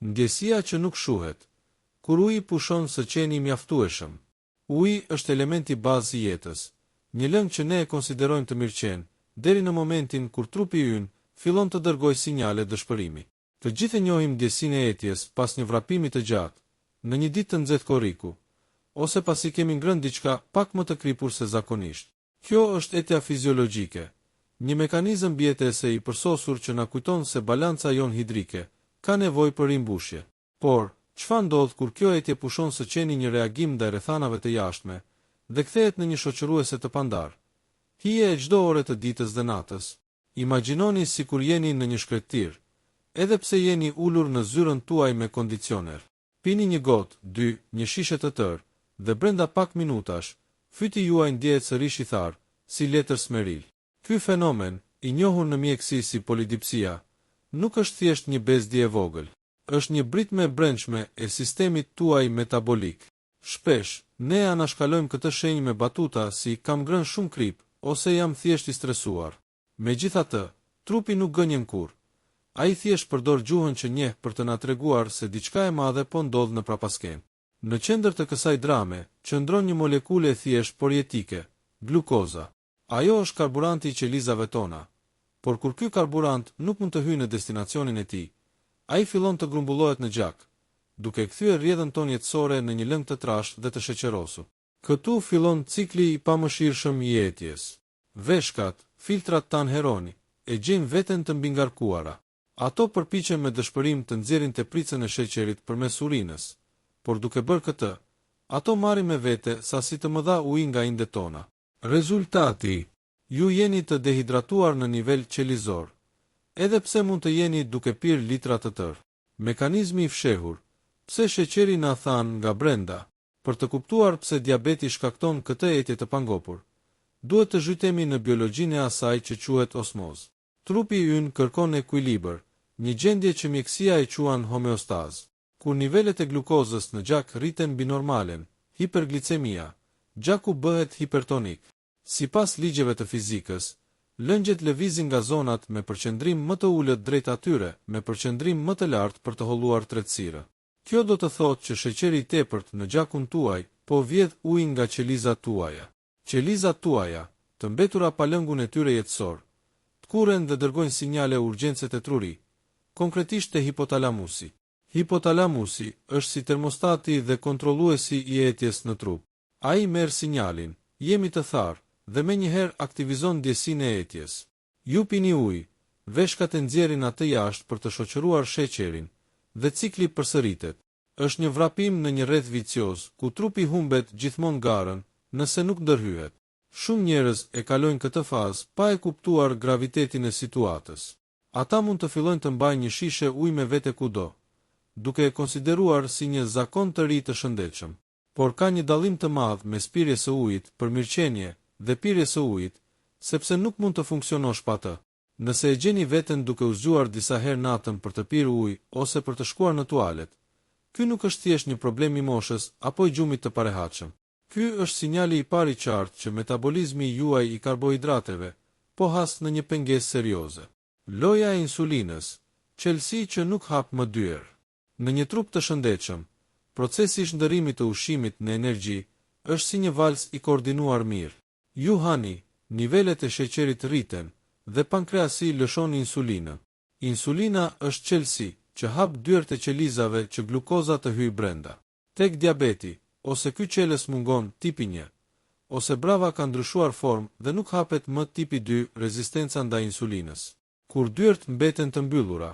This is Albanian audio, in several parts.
Ndjesia që nuk shuhet. Kur uji pushon së qeni mjaftueshëm. Uji është elementi bazë i jetës. Një lëng që ne e konsiderojmë të mirëqen, deri në momentin kur trupi ynë fillon të dërgojë sinjale dëshpërimi. Të gjithë e njohim ndjesinë e etjes pas një vrapimi të gjatë, në një ditë të nxehtë korriku, ose pasi kemi ngrënë diçka pak më të kripur se zakonisht. Kjo është etja fiziologjike, një mekanizëm bjetese i përsosur që na kujton se balanca jon hidrike ka nevojë për rimbushje. Por, çfarë ndodh kur kjo etje pushon së qeni një reagim ndaj rrethanave të jashtme dhe kthehet në një shoqëruese të pandar? Hije e çdo ore të ditës dhe natës. Imagjinoni sikur jeni në një shkretir, edhe pse jeni ulur në zyrën tuaj me kondicioner. Pini një gotë, 2, një shishe të tërë, dhe brenda pak minutash, fyti juaj ndjehet sërish i tharë, si letër smeril. Ky fenomen, i njohur në mjekësi si polidipsia, nuk është thjesht një bezdje e vogël. Është një britme e brendshme e sistemit tuaj metabolik. Shpesh, ne anashkalojmë këtë shenjë me batuta si kam ngrënë shumë krip, ose jam thjesht i stresuar. Megjithatë, trupi nuk gënjen kurrë. Ai thjesht përdor gjuhën që njeh për të na treguar se diçka e madhe po ndodh në prapaskenë. Në qendër të kësaj drame, qëndron një molekule e thjesht por jetike, glukoza. Ajo është karburanti i qelizave tona. Por kur ky karburant nuk mund të hyjë në destinacionin e tij, ai fillon të grumbullohet në gjak, duke kthyer rrjedhën tonë jetësore në një lëng të trashë dhe të sheqerosur. Këtu fillon cikli i pamëshirshëm i etjes. Veshkat, filtrat tan heroni, e gjejnë veten të mbingarkuara. Ato përpiqen me dëshpërim të nxjerrin tepricën e sheqerit përmes urinës, por duke bërë këtë, ato marrin me vete sasi të mëdha uji nga indet tona. Rezultati: ju jeni të dehidratuar në nivel qelizor, edhe pse mund të jeni duke pirë litra të tërë. Mekanizmi i fshehur: pse sheqeri na than nga brenda? Për të kuptuar pse diabeti shkakton këtë etje të pangopur, duhet të zhytemi në biologjinë e asaj që quhet osmozë. Trupi ynë kërkon ekuilibër, një gjendje që mjekësia e quan homeostazë. Kur nivelet e glukozës në gjak rriten mbi normalen, hiperglicemia, gjaku bëhet hipertonik. Sipas ligjeve të fizikës, lëngjet lëvizin nga zonat me përqendrim më të ulët drejt atyre me përqendrim më të lartë për të holluar tretësirë. Kjo do të thotë që sheqeri i tepërt në gjakun tuaj po vjedh ujin nga qelizat tuaja. Qelizat tuaja, të mbetura pa lëngun e tyre jetësor, tkurren dhe dërgojnë sinjale urgjencë të truri, konkretisht te hipotalamusi. Hipotalamusi është si termostati dhe kontrolluesi i etjes në trup. Ai merr sinjalin, jemi të tharë, dhe menjëherë aktivizon ndjesinë e etjes. Ju pini ujë, veshkat e nxjerrin atë jashtë për të shoqëruar sheqerin, dhe cikli përsëritet. Është një vrapim në një rreth vicioz, ku trupi humbet gjithmonë garën, nëse nuk ndërhyhet. Shumë njerëz e kalojnë këtë fazë pa e kuptuar gravitetin e situatës. Ata mund të fillojnë të mbajnë një shishe ujë me vete kudo, duke e konsideruar si një zakon të ri të shëndetshëm. Por ka një dallim të madh mes pirjes së ujit për mirëqenie dhe pirjes së ujit, sepse nuk mund të funksionosh pa të. Nëse e gjeni veten duke u zgjuar disa herë natën për të pirë ujë ose për të shkuar në tualet, ky nuk është thjesht një problem i moshës apo i gjumit të parehatshëm. Ky është sinjali i parë i qartë që metabolizmi juaj i karbohidrateve po has në një pengesë serioze. Loja e insulinës, qelësi që nuk hap më dyer. Në një trup të shëndetshëm, procesi i shndërrimit të ushqimit në energji është si një vals i koordinuar mirë. Ju hani, nivelet e sheqerit rriten dhe pankreasi lëshon insulinën. Insulina është qelësi që hap dyert e qelizave që glukoza të hyjë brenda. Tek diabeti, ose ky qelës mungon tipi 1, ose brava ka ndryshuar formë dhe nuk hapet më tipi 2, rezistenca ndaj insulinës. Kur dyert mbeten të mbyllura,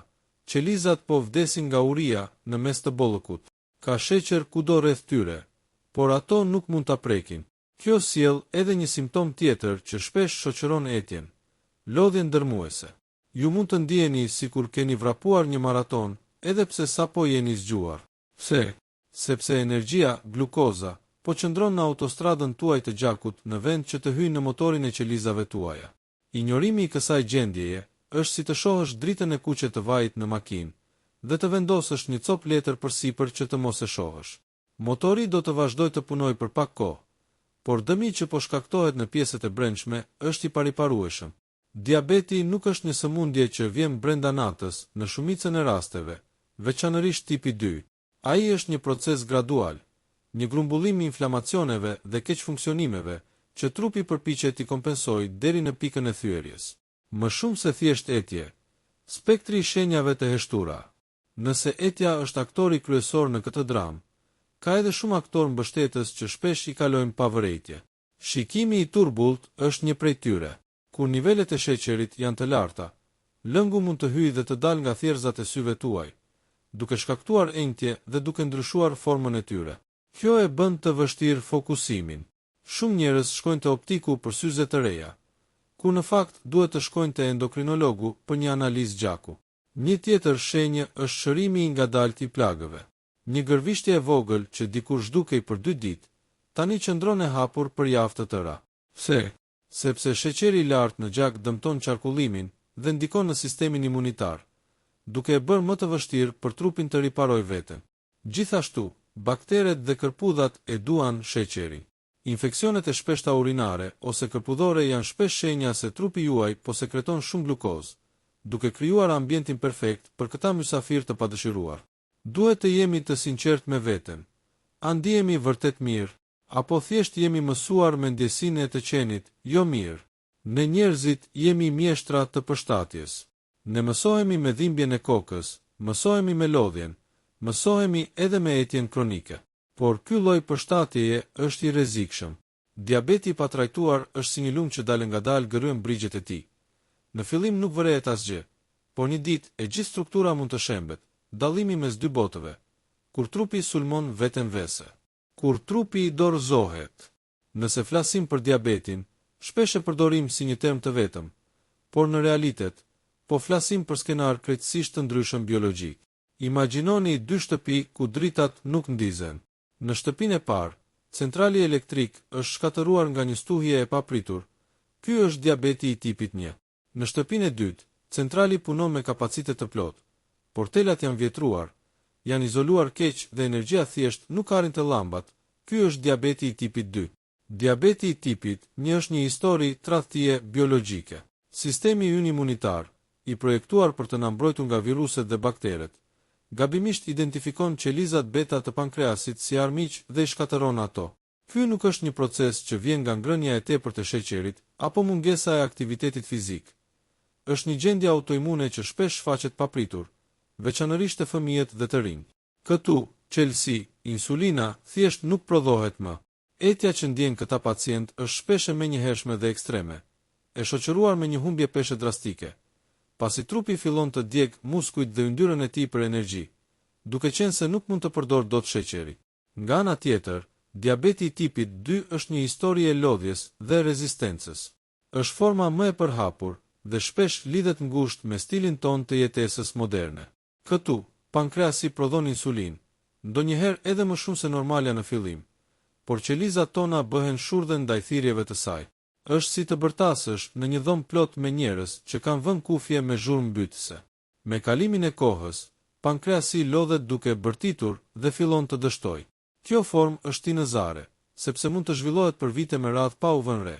qelizat po vdesin nga uria në mes të bollëkut. Ka sheqer kudo rreth tyre, por ato nuk mund ta prekin. Kjo sjell edhe një simptom tjetër që shpesh shoqëron etjen: lodhje ndërmuese. Ju mund të ndjeni sikur keni vrapuar një maraton, edhe pse sapo jeni zgjuar. Pse? Sepse energjia, glukoza, po qëndron në autostradën tuaj të gjakut në vend që të hyjë në motorin e qelizave tuaja. Injorimi i kësaj gjendjeje është si të shohësh dritën e kuqe të vajit në makinë dhe të vendosësh një cop letër përsipër që të mos e shohësh. Motori do të vazhdoj të punoj për pak kohë, por dëmi që po shkaktohet në pjesët e brendshme është i pariparueshëm. Diabeti nuk është një sëmundje që vjen brenda natës, në shumicën e rasteve, veçanërisht tipi 2. Ai është një proces gradual, një grumbullim i inflamacioneve dhe keqfunksionimeve që trupi përpiqet t'i kompensojë deri në pikën e thyerjes. Më shumë se thjesht etje, spektri i shenjave të heshtura. Nëse etja është aktori kryesor në këtë dramë, ka edhe shumë aktorë mbështetës që shpesh i kalojnë pa vërejtje. Shikimi i turbullt është një prej tyre. Kur nivelet e sheqerit janë të larta, lëngu mund të hyjë dhe të dalë nga thjerrzat e syve tuaj, duke shkaktuar enjtje dhe duke ndryshuar formën e tyre. Kjo e bën të vështirë fokusimin. Shumë njerëz shkojnë te optiku për syze të reja, ku në fakt duhet të shkojnë te endokrinologu për një analizë gjaku. Një tjetër shenjë është shërimi i ngadalt i plagëve. Një gërvishtje e vogël që dikur zhdukej për 2 ditë, tani qëndron e hapur për javë të tëra. Pse? Sepse sheqeri i lartë në gjak dëmton qarkullimin dhe ndikon në sistemin imunitar, duke e bërë më të vështirë për trupin të riparojë veten. Gjithashtu, bakteret dhe kërpudhat e duan sheqerin. Infeksionet e shpeshta urinare ose kërpudhore janë shpesh shenja se trupi juaj po sekreton shumë glukozë, duke krijuar ambientin perfekt për këta mysafir të padëshiruar. Duhet të jemi të sinqert me veten. A ndihemi vërtet mirë, apo thjesht jemi mësuar me ndjesinë e të qenit, jo mirë? Ne njerëzit jemi mjeshtra të përshtatjes. Ne mësohemi me dhimbjen e kokës, mësohemi me lodhjen, mësohemi edhe me etjen kronike. Por ky lloj përshtatjeje është i rrezikshëm. Diabeti i patrajtuar është si një lumë që dalë ngadalë gërryen brigjet e tij. Në fillim nuk vërehet asgjë, por një ditë e gjithë struktura mund të shembet. Dallimi mes 2 botëve, kur trupi sulmon veten vese. Kur trupi i dorëzohet. Nëse flasim për diabetin, shpesh e përdorim si një term të vetëm, por në realitet, po flasim për skenar krejtësisht të ndryshëm biologjik. Imagjinoni 2 shtëpi ku dritat nuk ndizen. Në shtëpinë e parë, centrali elektrik është shkatëruar nga një stuhje e papritur. Ky është diabeti i tipit 1. Në shtëpinë e dytë, centrali punon me kapacitet të plotë. Portelat janë vjetruar, janë izoluar keq dhe energjia thjesht nuk arrin të llambat. Ky është diabeti i tipit 2. Diabeti i tipit 1 është një histori tradhtie biologjike. Sistemi ynë imunitar, i projektuar për të na mbrojtur nga viruset dhe bakteret, gabimisht identifikon qelizat beta të pankreasit si armiq dhe i shkatëron ato. Ky nuk është një proces që vjen nga ngrënia e tepërt e sheqerit apo mungesa e aktivitetit fizik. Është një gjendje autoimune që shpesh shfaqet papritur, veçanërisht te fëmijët dhe të rinjt. Këtu, qelësi, insulina, thjesht nuk prodhohet më. Etja që ndjen këta pacient është shpesh e menjëhershme dhe ekstreme, e shoqëruar me një humbje peshe drastike. Pasi trupi fillon të djeg muskujt dhe yndyrën e tij për energji, duke qenë se nuk mund të përdor dot sheqeri. Nga ana tjetër, diabeti i tipit 2 është një histori e lodhjes dhe rezistencës. Është forma më e përhapur dhe shpesh lidhet ngushtë me stilin ton të jetesës moderne. Këtu, pankreasi prodhon insulin, ndonjëherë edhe më shumë se normalja në fillim, por qelizat tona bëhen shurdhë ndaj thirrjeve të saj. Është si të bërtasësh në një dhomë plot me njerëz që kanë vënë kufje me zhurmë mbytëse. Me kalimin e kohës, pankreasi lodhet duke bërtitur dhe fillon të dështojë. Kjo formë është tinëzare, sepse mund të zhvillohet për vite me radhë pa u vënë re,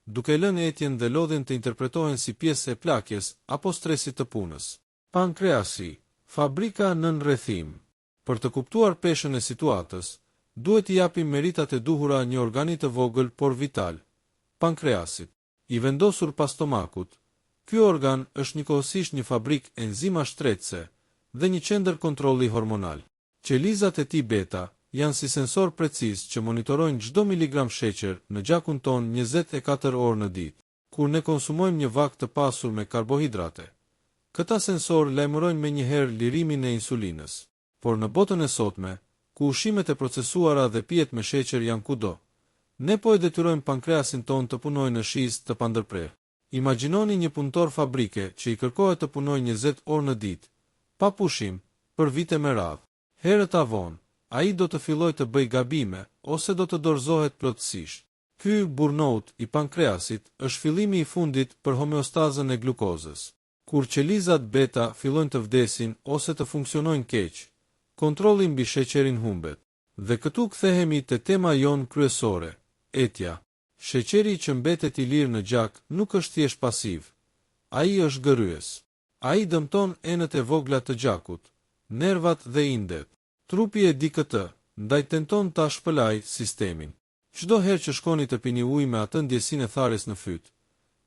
duke lënë etjen dhe lodhjen të interpretohen si pjesë e plakjes apo stresit të punës. Pankreasi, fabrika nën rrethim. Për të kuptuar peshën e situatës, duhet i japim meritat e duhura një organi të vogël por vital, pankreasit. I vendosur pas stomakut, ky organ është njëkohësisht një fabrik enzima shtretëse dhe një qendër kontrolli hormonal. Qelizat e tij beta janë si sensor preciz që monitorojnë çdo miligram sheqer në gjakun ton 24 orë në ditë. Kur ne konsumojmë një vak të pasur me karbohidrate, këta sensor lajmërojnë menjëherë lirimin e insulinës. Por në botën e sotme, ku ushqimet e procesuara dhe pijet me sheqer janë kudo, ne po e detyrojmë pankreasin ton të punojë në shizë të pandërprerë. Imagjinoni një punëtor fabrike që i kërkohet të punojë 20 orë në ditë, pa pushim, për vite me radhë. Herët avon, ai do të fillojë të bëjë gabime ose do të dorëzohet plotësisht. Ky burnout i pankreasit është fillimi i fundit për homeostazën e glukozës. Kur qelizat beta fillojnë të vdesin ose të funksionojnë keq, kontrolli mbi sheqerin humbet. Dhe këtu kthehemi te tema jon kryesore, etja. Sheqeri që mbetet i lirë në gjak nuk është thjesht pasiv. Ai është gërryes. Ai dëmton enët e vogla të gjakut, nervat dhe indet. Trupi e di këtë, ndaj tenton ta shpëlaj sistemin. Çdo herë që shkoni të pini ujë me atë ndjesinë e tharjes në fyt,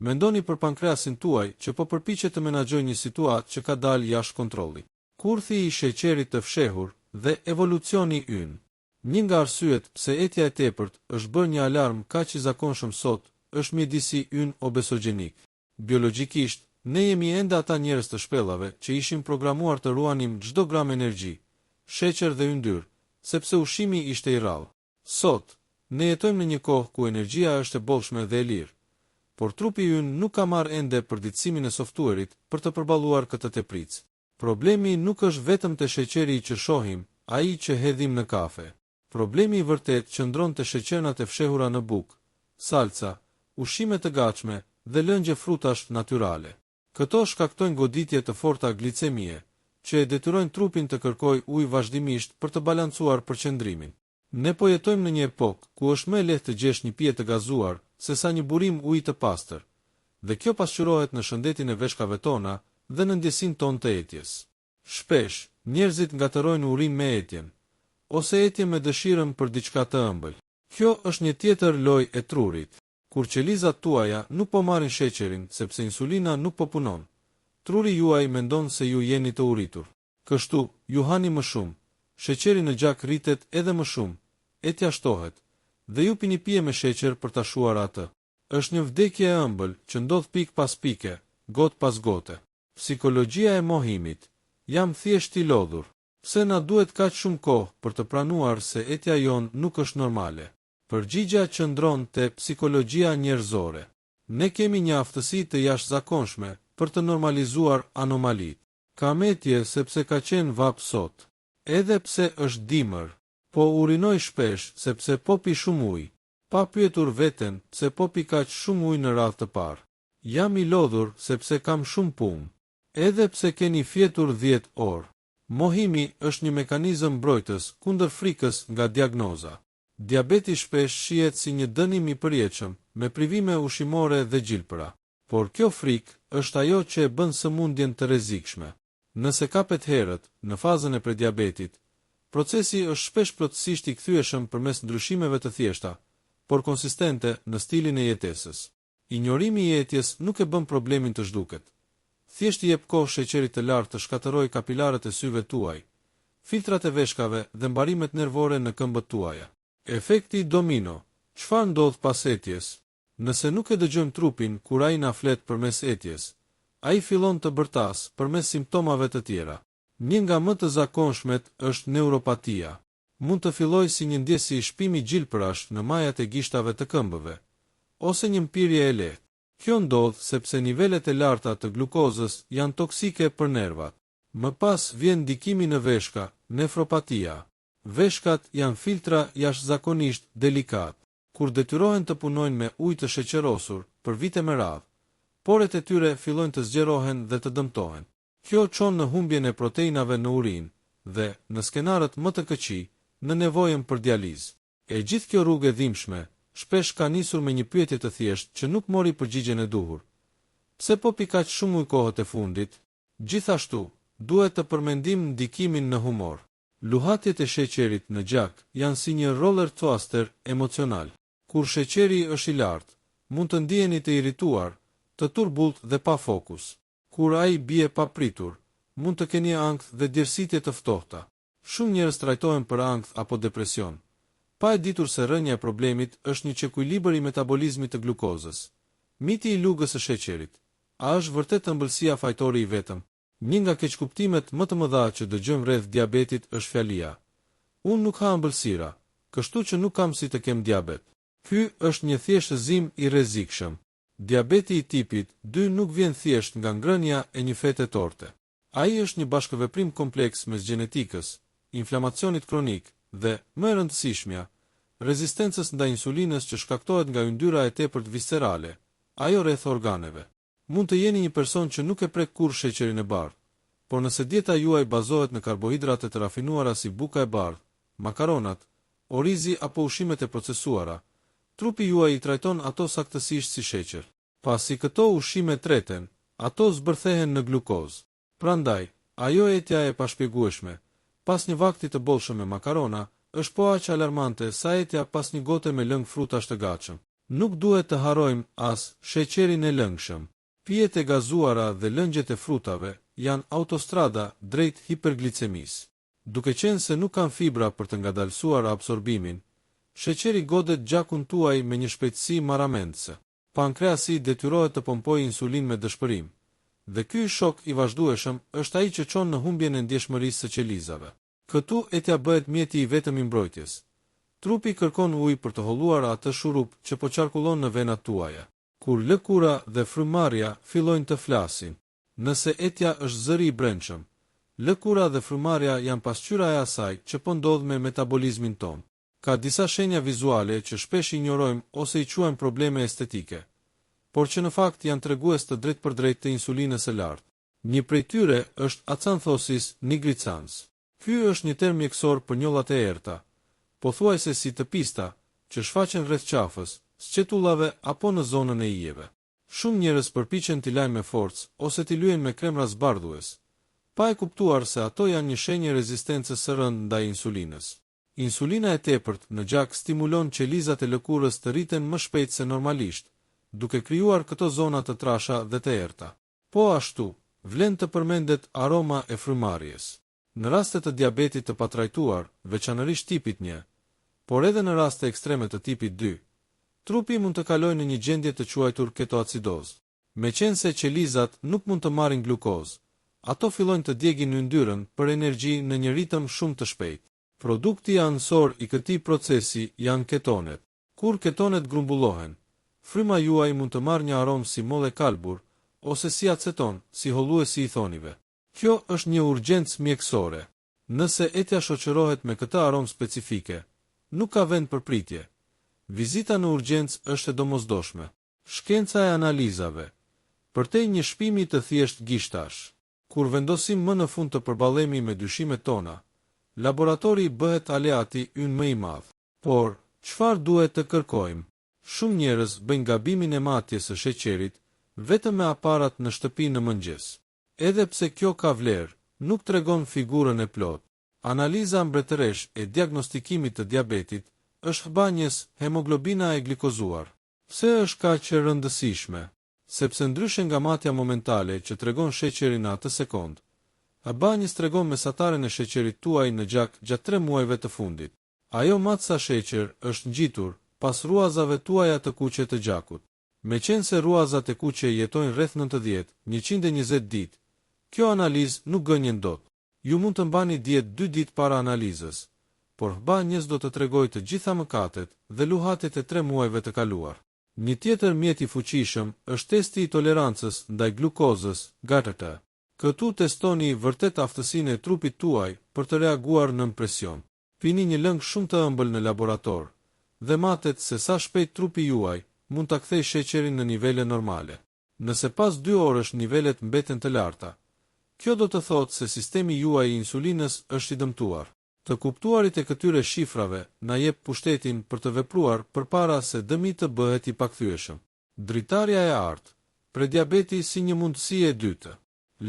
mendoni për pankreasin tuaj që po përpiqet të menaxhojë një situatë që ka dalë jashtë kontrollit. Kurthi i sheqerit të fshehur dhe evolucioni ynë. Një nga arsyet pse etja e tepërt është bërë një alarm kaq i zakonshëm sot, është mjedisi ynë obesogjenik. Biologjikisht, ne jemi ende ata njerëz të shpellave që ishim programuar të ruanim çdo gram energji, sheqer dhe yndyrë, sepse ushqimi ishte i rrallë. Sot, ne jetojmë në një kohë ku energjia është e bollshme dhe e lirë, por trupi ynë nuk ka marrë ende përditësimin e softuerit për të përballuar këtë tepricë. Problemi nuk është vetëm te sheqeri që shohim, ai që hedhim në kafe. Problemi i vërtet qëndron te sheqernat e fshehura në bukë, salca, ushqime të gatshme dhe lëngje frutash natyrale. Këto shkaktojnë goditje të forta glicemie, që e detyrojnë trupin të kërkojë ujë vazhdimisht për të balancuar përqendrimin. Ne po jetojmë në një epokë ku është më lehtë të gjesh një pije të gazuar sesa një burim uji të pastër, dhe kjo pasqyrohet në shëndetin e veshkave tona dhe në ndjesinë tonë të etjes. Shpesh, njerëzit ngatërojnë urin me etjen, ose etje me dëshirën për diçka të ëmbël. Kjo është një tjetër lojë e trurit. Kur qelizat tuaja nuk po marrin sheqerin sepse insulina nuk po punon, truri juaj mendon se ju jeni të uritur. Kështu, ju hani më shumë, sheqeri në gjak rritet edhe më shumë, etja shtohet, dhe ju pini pije me sheqer për ta shuar atë. Është një vdekje e ëmbël që ndodh pik pas pike, got pas gote. Psikologjia e mohimit. Jam thjesht i lodhur. Pse na duhet kaq shumë kohë për të pranuar se etja jon nuk është normale? Përgjigja qëndron te psikologjia njerëzore. Ne kemi një aftësi të jashtëzakonshme për të normalizuar anomalitë. Kam etje sepse ka qenë vap sot. Edhe pse është dimër, po urinoj shpesh sepse po pi shumë ujë. Pa pyetur veten pse po pi kaq shumë ujë në radhë të parë. Jam i lodhur sepse kam shumë punë. Edhe pse keni fjetur 10 orë. Mohimi është një mekanizëm mbrojtës kundër frikës nga diagnoza. Diabeti shpesh shihet si një dënim i përjetshëm, me privime ushqimore dhe gjilpëra. Por kjo frikë është ajo që e bën sëmundjen të rrezikshme. Nëse kapet herët, në fazën e prediabetit, procesi është shpesh plotësisht i kthyeshëm përmes ndryshimeve të thjeshta, por konsistente në stilin e jetesës. Injorimi i etjes nuk e bën problemin të zhduket. Thjesht i jep kohë sheqerit të lartë të shkatërrojë kapilarët e syve tuaj, filtrat e veshkave dhe mbarimet nervore në këmbët tuaja. Efekti domino. Çfarë ndodh pas etjes? Nëse nuk e dëgjojmë trupin kur ai na flet përmes etjes, ai fillon të bërtas përmes simptomave të tjera. Një nga më të zakonshmet është neuropatia. Mund të fillojë si një ndjesë i shpimi gjilpërash në majat e gishtave të këmbëve, ose një mpirje e lehtë. Kjo ndodh sepse nivelet e larta të glukozës janë toksike për nervat. Më pas vjen ndikimi në veshka, nefropatia. Veshkat janë filtra jashtëzakonisht delikat. Kur detyrohen të punojnë me ujë të sheqerosur për vite me radhë, poret e tyre fillojnë të zgjerohen dhe të dëmtohen. Kjo çon në humbjen e proteinave në urinë dhe, në skenarët më të këqij, në nevojën për dializë. E gjithë kjo rrugë e dhimbshme shpesh ka nisur me një pyetje të thjeshtë që nuk mori përgjigjen e duhur. Pse po pi kaq shumë ujë kohët e fundit? Gjithashtu, duhet të përmendim ndikimin në humor. Luhatjet e sheqerit në gjak janë si një roller coaster emocional. Kur sheqeri është i lartë, mund të ndiheni të irrituar, të turbullt dhe pa fokus. Kur ai bie pa pritur, mund të keni ankth dhe djersitje të ftohta. Shumë njerëz trajtohen për ankth apo depresion, pa e ditur se rënja e problemit është një çekuilibër i metabolizmit të glukozës. Miti i lugës së sheqerit. A është vërtet ëmbëlsia fajtori i vetëm? Një nga keqkuptimet më të mëdha që dëgjojmë rreth diabetit është fjalia: unë nuk ha ëmbëlsira, kështu që nuk kam si të kem diabet. Ky është një thjeshtëzim i rrezikshëm. Diabeti i tipit 2 nuk vjen thjesht nga ngrënia e një fete torte. Ai është një bashkëveprim kompleks mes gjenetikës, inflamacionit kronik dhe, më e rëndësishmja, rezistencës ndaj insulinës që shkaktohet nga yndyra e tepërt viscerale, ajo rreth organeve. Mund të jeni një person që nuk e prek kurrë sheqerin e bardhë, por nëse dieta juaj bazohet në karbohidrate të rafinuara si buka e bardhë, makaronat, orizi apo ushqimet e procesuara, trupi juaj i trajton ato saktësisht si sheqer. Pasi këto ushqime treten, ato zbërthehen në glukozë. Prandaj, Ajo etja e pashpjegueshme, pas një vakti të bollshëm me makarona, është po aq alarmante sa etja pas një gote me lëng frutash të gatshëm. Nuk duhet të harrojmë as sheqerin e lëngshëm. Pijet e gazuara dhe lëngjet e frutave janë autostrada drejt hiperglicemisë. Duke qenë se nuk kanë fibra për të ngadalësuar absorbimin, sheqeri godet gjakun tuaj me një shpejtësi maramendse. Pankreasi detyrohet të pompojë insulin me dëshpërim, dhe ky shok i vazhdueshëm është ai që çon në humbjen e ndjeshmërisë së qelizave. Këtu etja bëhet mjeti i vetëm i mbrojtjes. Trupi kërkon ujë për të holluar atë shurup që po qarkullon në venat tuaja. Kur lëkura dhe frymarrja fillojnë të flasin, nëse etja është zëri i brendshëm, lëkura dhe frymarrja janë pasqyra e asaj që po ndodh me metabolizmin ton. Ka disa shenja vizuale që shpesh injorojmë ose i quajmë probleme estetike, por që në fakt janë tregues të drejtpërdrejtë të insulinës së lartë. Një prej tyre është acanthosis nigricans. Ky është një term mjekësor për njollat e errta, pothuajse si të pista, që shfaqen rreth qafës, sqetullave apo në zonën e ijeve. Shumë njerëz përpiqen t'i lajnë me forcë ose t'i lyejnë me kremra zbardhues, pa e kuptuar se ato janë një shenjë rezistencës së rëndë ndaj insulinës. Insulina e tepërt në gjak stimulon qelizat e lëkurës të rriten më shpejt se normalisht, duke krijuar këto zona të trasha dhe të errta. Po ashtu, vlen të përmendet aroma e frymarrjes. Në raste të diabetit të patrajtuar, veçanërisht tipit 1, por edhe në raste ekstreme të tipit 2, trupi mund të kalojë në një gjendje të quajtur ketoacidozë. Meqense qelizat nuk mund të marrin glukozë, ato fillojnë të djegin yndyrën për energji në një ritëm shumë të shpejtë. Produkti anësor i këtij procesi janë ketonet. Kur ketonet grumbullohen, fryma juaj mund të marrë një aromë si molle kalbur ose si aceton, si holluesi i thonive. Kjo është një urgjencë mjekësore. Nëse etja shoqërohet me këtë aromë specifike, nuk ka vend për pritje. Vizita në urgjencë është e domosdoshme. Shkenca e analizave. Përtej një shpimi të thjesht gishtash. Kur vendosim më në fund të përballemi me dyshimet tona, laboratori bëhet aleati ynë më i madh. Por, çfarë duhet të kërkojmë? Shumë njerëz bëjnë gabimin e matjes së sheqerit vetëm me aparat në shtëpi në mëngjes. Edhe pse kjo ka vlerë, nuk tregon figurën e plotë. Analiza mbretëresh e diagnostikimit të diabetit është hbanjes hemoglobina e glikozuar. Pse është kaq e rëndësishme? Sepse ndryshe nga matja momentale që tregon sheqerin në atë sekond, hbanjes tregon mesataren e sheqerit tuaj në gjak gjatë 3 muajve të fundit. Ajo matësa sheqer është ngjitur pas ruazave tuaja të kuqe të gjakut. Meqense ruazat e kuqe jetojnë rreth 90-120 ditë, kjo analizë nuk gënjen dot. Ju mund të mbani dietë 2 ditë para analizës, por hbanjes do të tregojë të gjitha mëkatet dhe luhatet e 3 muajve të kaluar. Një tjetër mjet i fuqishëm është testi i tolerancës ndaj glukozës, GATT. Këtu testoni vërtet aftësinë e trupit tuaj për të reaguar nën presion. Pini një lëng shumë të ëmbël në laborator dhe matet se sa shpejt trupi juaj mund ta kthejë sheqerin në nivele normale. Nëse pas 2 orësh nivelet mbeten të larta, kjo do të thotë se sistemi juaj i insulinës është i dëmtuar. Të kuptuarit e këtyre shifrave na jep pushtetin për të vepruar përpara se dëmi të bëhet i pakthyeshëm. Dritarja e artë, prediabeti si një mundësi e dytë.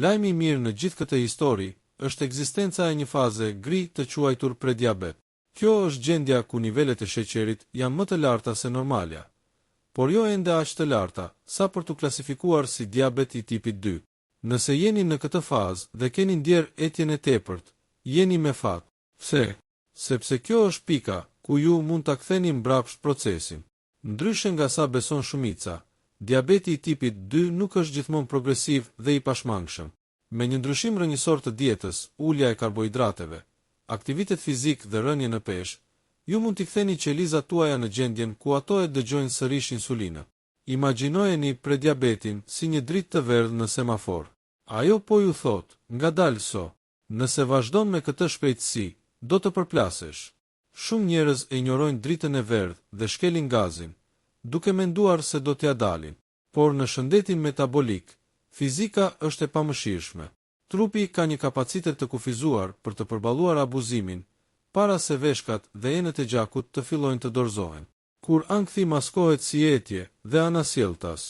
Lajmi i mirë në gjithë këtë histori është ekzistenca e një faze gri të quajtur prediabet. Kjo është gjendja ku nivelet e sheqerit janë më të larta se normalja, por jo ende aq të larta sa për të klasifikuar si diabet i tipit 2. Nëse jeni në këtë fazë dhe keni ndjer etjen e tepërt, jeni me fat. Pse? Sepse kjo është pika ku ju mund ta ktheni mbrapsht procesin. Ndryshe nga sa beson shumica, diabeti i tipit 2 nuk është gjithmonë progresiv dhe i pashmangshëm. Me një ndryshim rrënjësor të dietës, ulja e karbohidrateve, aktivitet fizik dhe rënje në peshë, ju mund t'i ktheni qelizat tuaja në gjendjen ku ato e dëgjojnë sërish insulinën. Imagjinojeni prediabetin si një dritë të verdhë në semafor. Ajo po ju thot, ngadalë so, nëse vazhdon me këtë shpejtësi, do të përplasesh. Shumë njerëz e injorojnë dritën e verdhë dhe shkelin gazin, duke menduar se do t'ia dalin. Por në shëndetin metabolik, fizika është e pamëshirshme. Trupi ka një kapacitet të kufizuar për të përballuar abuzimin, para se veshkat dhe enët e gjakut të fillojnë të dorëzohen. Kur ankthi maskohet si etje dhe anasjelltas.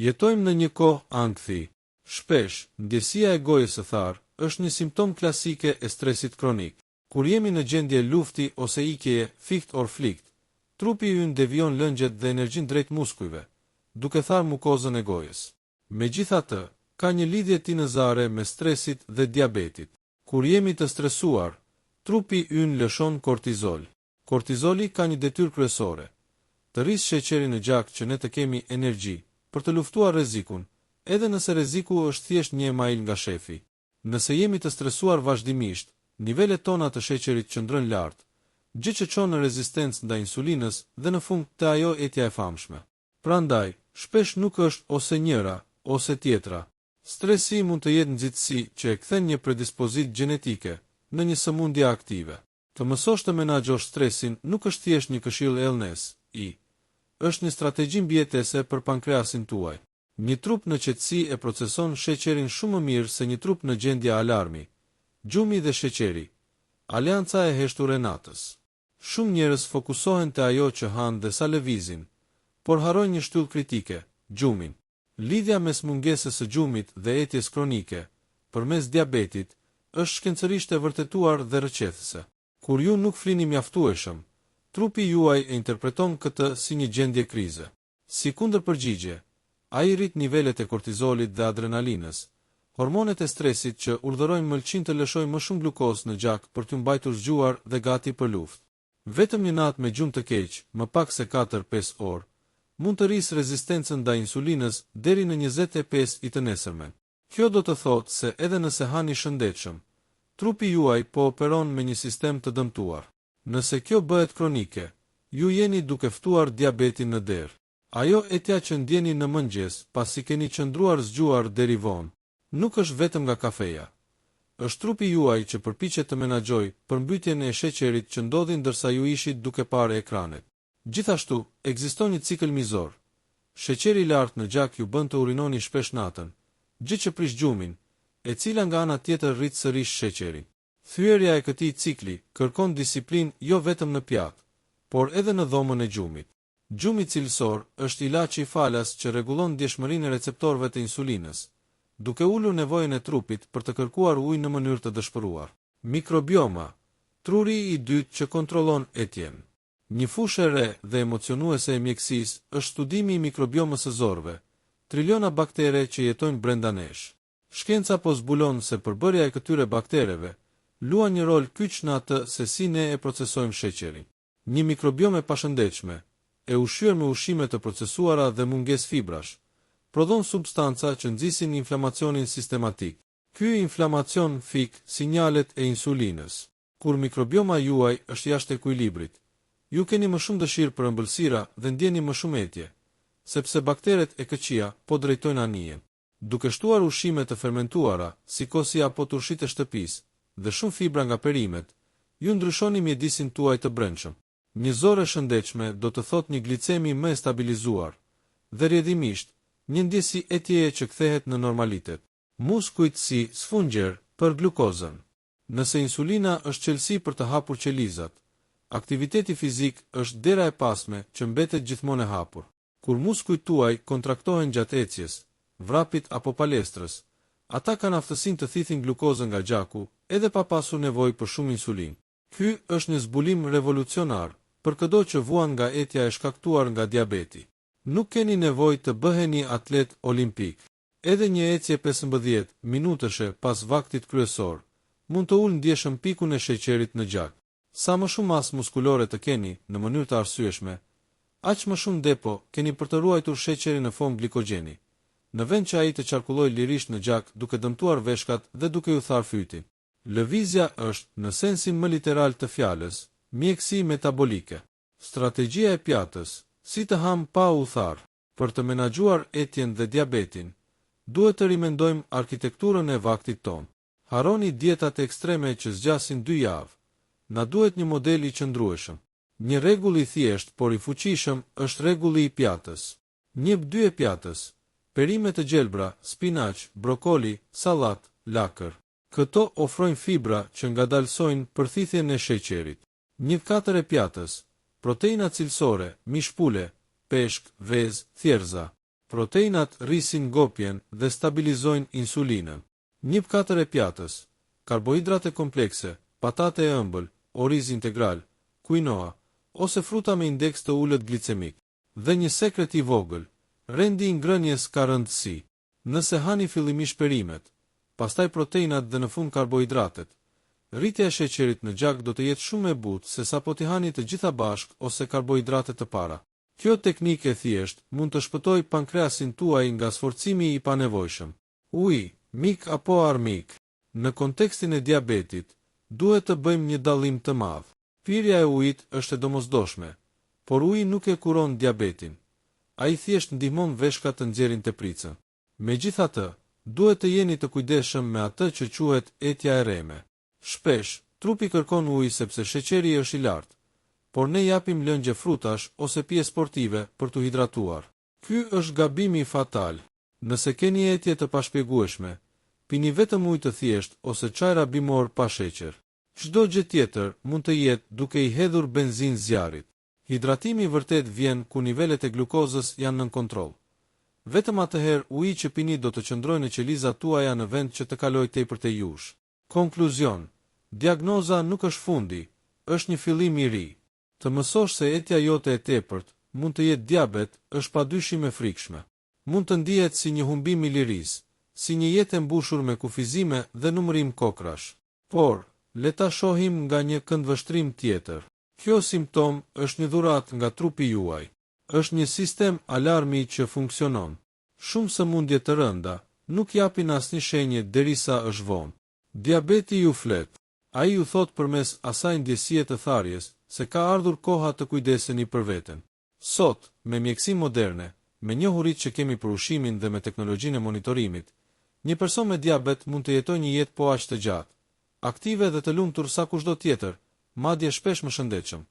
Jetojmë në një kohë ankthi. Shpesh, ndjesia e gojës së tharë është një simptom klasike e stresit kronik. Kur jemi në gjendje lufti ose ikjeje, fikt or flikt, trupi ynë devion lëngjet dhe energjinë drejt muskujve, duke tharë mukozën e gojës. Megjithatë, ka një lidhje tinëzare me stresit dhe diabetit. Kur jemi të stresuar, trupi ynë lëshon kortizol. Kortizoli ka një detyrë kryesore: të rrisë sheqerin në gjak që ne të kemi energji për të luftuar rrezikun, edhe nëse rreziku është thjesht një email nga shefi. Nëse jemi të stresuar vazhdimisht, nivelet tona të sheqerit qëndrojnë lart, gjë që çon në rezistencë ndaj insulinës dhe në fund te ajo etja e famshme. Prandaj, shpesh nuk është ose njëra ose tjetra. Stresi mund të jetë nxitësi që e kthen një predispozit gjenetike në një sëmundje aktive. Të mësosh të menaxhosh stresin nuk është thjesht një këshill wellness, është një strategji mbijetese për pankreasin tuaj. Një trup në qetësi e proceson sheqerin shumë më mirë se një trup në gjendje alarmi. Gjumi dhe sheqeri, aleanca e heshtur e natës. Shumë njerëz fokusohen te ajo që hanë dhe sa lëvizin, por harrojnë një shtyllë kritike, gjumin. Lidhja mes mungesës së gjumit dhe etjes kronike, përmes diabetit, është shkencërisht e vërtetuar dhe rrëqethëse. Kur ju nuk flini mjaftueshëm, trupi juaj e interpreton këtë si një gjendje krize. Si kundërpërgjigje, ai rrit nivelet e kortizolit dhe adrenalinës, hormonet e stresit që urdhërojnë mëlçin të lëshojë më shumë glukozë në gjak për t'u mbajtur zgjuar dhe gati për luftë. Vetëm një natë me gjumë të keq, më pak se 4-5 orë, mund të rrisë rezistencën ndaj insulinës deri në 25 i të nesërmen. Kjo do të thotë se edhe nëse hani shëndetshëm, trupi juaj po operon me një sistem të dëmtuar. Nëse kjo bëhet kronike, ju jeni duke ftuar diabetin në derë. Ajo etja që ndjeni në mëngjes pasi keni qëndruar zgjuar deri vonë, nuk është vetëm nga kafeja. Është trupi juaj që përpiqet të menaxhojë përmbytjen e sheqerit që ndodhi ndërsa ju ishit duke parë ekranet. Gjithashtu, ekziston një cikël mizor. Sheqeri i lartë në gjak ju bën të urinoni shpesh natën, gjë që prish gjumin, e cila nga ana tjetër rrit sërish sheqerin. Thyerja e këtij cikli kërkon disiplinë jo vetëm në pjatë, por edhe në dhomën e gjumit. Gjumi cilësor është ilaçi i falas që rregullon ndjeshmërinë e receptorëve të insulinës, duke ulur nevojën e trupit për të kërkuar ujë në mënyrë të dëshpëruar. Mikrobioma, truri i dytë që kontrollon etjen. Një fushë e re dhe emocionuese e mjekësisë është studimi i mikrobiomës së zorëve, triliona baktere që jetojnë brenda nesh. Shkenca po zbulon se përbërja e këtyre baktereve luan një rol kyç në atë se si ne e procesojmë sheqerin. Një mikrobiom e pashëndetshme, e ushqyer me ushqime të procesuara dhe mungesë fibrash, prodhon substanca që nxisin inflamacionin sistematik. Ky inflamacion fik sinjalet e insulinës. Kur mikrobioma juaj është jashtë ekuilibrit, ju keni më shumë dëshirë për ëmbëlsira dhe ndjeni më shumë etje, sepse bakteret e këqija po drejtojnë anijen. Duke shtuar ushqime të fermentuara, si kosi apo turshit e shtëpisë, dhe shumë fibra nga perimet, ju ndryshoni mjedisin tuaj të brendshëm. Një zorë e shëndetshme do të thotë një glicemi më e stabilizuar, dhe rrjedhimisht, një ndjesi etjeje që kthehet në normalitet. Muskujt si sfungjer për glukozën. Nëse insulina është çelësi për të hapur qelizat, aktiviteti fizik është dera e pasme që mbetet gjithmonë e hapur. Kur muskujt tuaj kontraktohen gjatë ecjes, vrapit apo palestrës, ata kanë aftësinë të thithin glukozën nga gjaku, edhe pa pasur nevojë për shumë insulinë. Ky është një zbulim revolucionar për çdo që vuan nga etja e shkaktuar nga diabeti. Nuk keni nevojë të bëheni atlet olimpik. Edhe një ecje 15 minutëshe pas vaktit kryesor mund të ulë ndjeshëm pikun e sheqerit në gjak. Sa më shumë masë muskulore të keni në mënyrë të arsyeshme, aq më shumë depo keni për të ruajtur sheqerin në formë glikogjeni, në vend që ai të qarkullojë lirisht në gjak duke dëmtuar veshkat dhe duke u tharë fytin. Lëvizja është, në sensin më literal të fjalës, mjekësi metabolike. Strategjia e pjatës, si të ham pa u tharë. Për të menaxhuar etjen dhe diabetin, duhet të rimendojmë arkitekturën e vaktit tonë. Harroni dietat ekstreme që zgjasin 2 javë. Na duhet një model i qëndrueshëm. Një rregull i thjeshtë por i fuqishëm është rregulli i pjatës. 1-2 e pjatës. Perime të gjelbra, spinaq, brokoli, sallat, lakër. Këto ofrojnë fibra që ngadalsojnë përthithjen e sheqerit. 1/4 e pjatës. Proteina cilësore, mish pule, peshk, vezë, thjerza. Proteinat rrisin gopjen dhe stabilizojnë insulinën. 1/4 e pjatës, karbohidrate komplekse, patate e ëmbël, oriz integral, quinoa, ose fruta me indeks të ulët glicemik. Dhe një sekret i vogël, rendi i ngrënjes ka rëndësi. Nëse hani fillimisht perimet, pastaj proteinat dhe në fund karbohidratet, rritja e sheqerit në gjak do të jetë shumë e butë se sa po t'i hani të gjitha bashk ose karbohidratet të para. Kjo teknikë e thjesht mund të shpëtoj pankreasin tuaj nga sforcimi i panevojshëm. Uji, mik apo armik? Në kontekstin e diabetit, duhet të bëjmë një dallim të madh. Pirja e ujit është e domosdoshme, por uji nuk e kuron diabetin. Ai thjesht ndihmon veshkat të nxjerrin tepricën. Megjithatë, duhet të jeni të kujdesshëm me atë që quhet etja e rreme. Shpesh, trupi kërkon ujë sepse sheqeri është i lartë, por ne japim lëngje frutash ose pije sportive për t'u hidratuar. Ky është gabimi fatal. Nëse keni etje të pashpjegueshme, pini vetëm ujë të thjesht ose çajra bimor pa sheqer. Çdo gjë tjetër mund të jetë duke i hedhur benzinë zjarrit. Hidratimi vërtet vjen ku nivelet e glukozës janë nën kontroll. Vetëm atëherë uji që pini do të qëndrojë në qelizat tuaja në vend që të kalojë tepër te jush. Konkluzion: diagnoza nuk është fundi, është një fillim i ri. Të mësosh se etja jote e tepërt mund të jetë diabet është padyshim e frikshme. Mund të ndihet si një humbim i lirisë, si një jetë e mbushur me kufizime dhe numërim kokrash. Por, le ta shohim nga një këndvështrim tjetër. Kjo simptom është një dhuratë nga trupi juaj. Është një sistem alarmi që funksionon. Shumë sëmundje të rënda nuk japin asnjë shenje derisa është vonë. Diabeti ju flet. Ai ju thot përmes asaj ndjesie të tharjes se ka ardhur koha të kujdeseni për veten. Sot, me mjekësi moderne, me njohurit që kemi për ushimin dhe me teknologjinë e monitorimit, një person me diabet mund të jetojë një jetë po aq të gjatë, aktive dhe të lumtur sa kushdo tjetër, madje shpesh më shëndetshëm,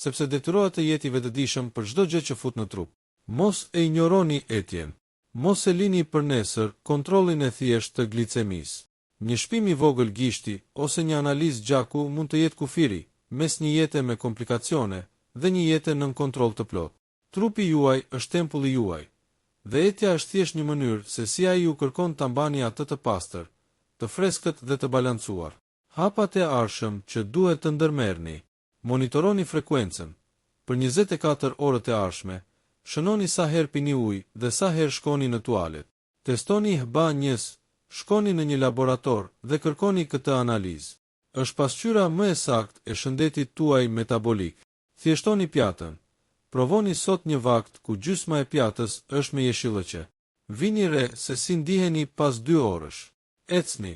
sepse detyrohet të jetë i vetëdijshëm për çdo gjë që fut në trup. Mos e injoroni etjen. Mos e lini për nesër kontrollin e thjesht të glicemisë. Një shpim i vogël gishti ose një analizë gjaku mund të jetë kufiri mes një jete me komplikacione dhe një jete nën kontroll të plot. Trupi juaj është tempulli juaj, dhe etja është thjesht një mënyrë se si ai ju kërkon ta mbani atë të pastër, të freskët dhe të balancuar. Hapat e arshëm që duhet të ndërmerrni. Monitoroni frekuencën. Për 24 orët e ardhshme, shënoni sa herë pini ujë dhe sa herë shkoni në tualet. Testoni HbA1-s, shkoni në një laborator dhe kërkoni këtë analizë. Është pasqyra më e saktë e shëndetit tuaj metabolik. Thjeshtoni pjatën. Provoni sot një vakt ku gjysma e pjatës është me jeshillëqe. Vini re se si ndiheni pas 2 orësh. Ecni.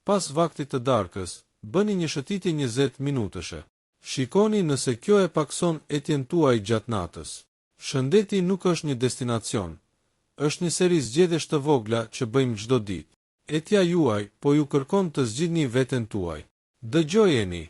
Pas vaktit të darkës, bëni një shëtitje 20 minutëshe. Shikoni nëse kjo e pakson etjen tuaj gjatë natës. Shëndeti nuk është një destinacion. Është një seri zgjedhjesh të vogla që bëjmë çdo ditë. Etja juaj po ju kërkon të zgjidhni veten tuaj. Dëgjojeni.